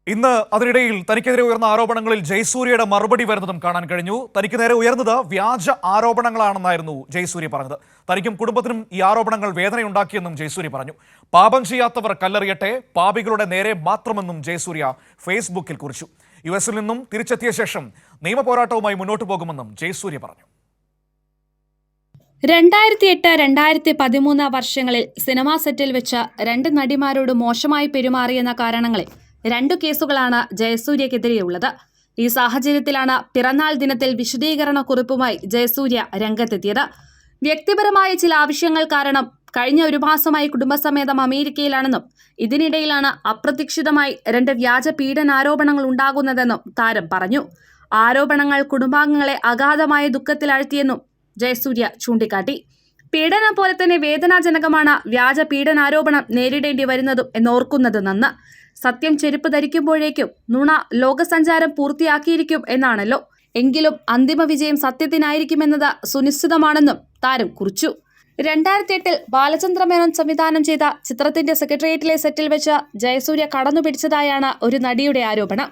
ഇന്ന് അതിനിടയിൽ തനിക്കെതിരെ ഉയർന്ന ആരോപണങ്ങളിൽ ജയസൂര്യയുടെ മറുപടി വരുന്നതും കാണാൻ കഴിഞ്ഞു. തനിക്ക് നേരെ ഉയർന്നത് വ്യാജ ആരോപണങ്ങളാണെന്നായിരുന്നു ജയസൂര്യ പറഞ്ഞത്. തനിക്കും കുടുംബത്തിനും ഈ ആരോപണങ്ങൾ വേദനയുണ്ടാക്കിയെന്നും ജയസൂര്യ പറഞ്ഞു. പാപം ചെയ്യാത്തവർ കല്ലെറിയട്ടെ, പാപികളുടെ നേരെ മാത്രമെന്നും ജയസൂര്യ ഫേസ്ബുക്കിൽ കുറിച്ചു. യുഎസിൽ നിന്നും തിരിച്ചെത്തിയ ശേഷം നിയമപോരാട്ടവുമായി മുന്നോട്ടു പോകുമെന്നും ജയസൂര്യ പറഞ്ഞു. 2008-2013 വർഷങ്ങളിൽ സിനിമാ സെറ്റിൽ വെച്ച് രണ്ട് നടിമാരോട് മോശമായി പെരുമാറിയെന്ന കാരണങ്ങളിൽ 2 കേസുകളാണ് ജയസൂര്യക്കെതിരെയുള്ളത്. ഈ സാഹചര്യത്തിലാണ് പിറന്നാൾ ദിനത്തിൽ വിശദീകരണ കുറിപ്പുമായി ജയസൂര്യ രംഗത്തെത്തിയത്. വ്യക്തിപരമായ ചില ആവശ്യങ്ങൾ കാരണം കഴിഞ്ഞ 1 മാസമായി കുടുംബസമേതം അമേരിക്കയിലാണെന്നും ഇതിനിടയിലാണ് അപ്രതീക്ഷിതമായി 2 വ്യാജ പീഡനാരോപണങ്ങൾ ഉണ്ടാകുന്നതെന്നും താരം പറഞ്ഞു. ആരോപണങ്ങൾ കുടുംബാംഗങ്ങളെ അഗാധമായ ദുഃഖത്തിലാഴ്ത്തിയെന്നും ജയസൂര്യ ചൂണ്ടിക്കാട്ടി. പീഡനം പോലെ തന്നെ വേദനാജനകമാണ് വ്യാജ പീഡനാരോപണം നേരിടേണ്ടി വരുന്നതും എന്നോർക്കുന്നത് നന്ന്. സത്യം ചെരുപ്പ് ധരിക്കുമ്പോഴേക്കും നുണ ലോകസഞ്ചാരം പൂർത്തിയാക്കിയിരിക്കും എന്നാണല്ലോ. എങ്കിലും അന്തിമ വിജയം സത്യത്തിനായിരിക്കുമെന്നത് സുനിശ്ചിതമാണെന്നും താരം കുറിച്ചു. 2008 ബാലചന്ദ്രമേനോൻ സംവിധാനം ചെയ്ത ചിത്രത്തിന്റെ സെക്രട്ടേറിയറ്റിലെ സെറ്റിൽ വെച്ച് ജയസൂര്യ കടന്നുപിടിച്ചതായാണ് ഒരു നടിയുടെ ആരോപണം.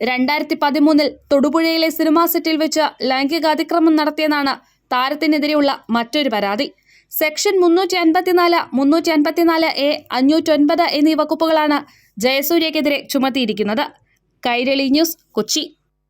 2013 തൊടുപുഴയിലെ സിനിമാ സെറ്റിൽ വെച്ച് ലൈംഗികാതിക്രമം നടത്തിയെന്നാണ് താരത്തിനെതിരെയുള്ള മറ്റൊരു പരാതി. സെക്ഷൻ 354, 354A, 509 എന്നീ വകുപ്പുകളാണ് ജയസൂര്യക്കെതിരെ ചുമത്തിയിരിക്കുന്നത്. കൈരളി ന്യൂസ്, കൊച്ചി.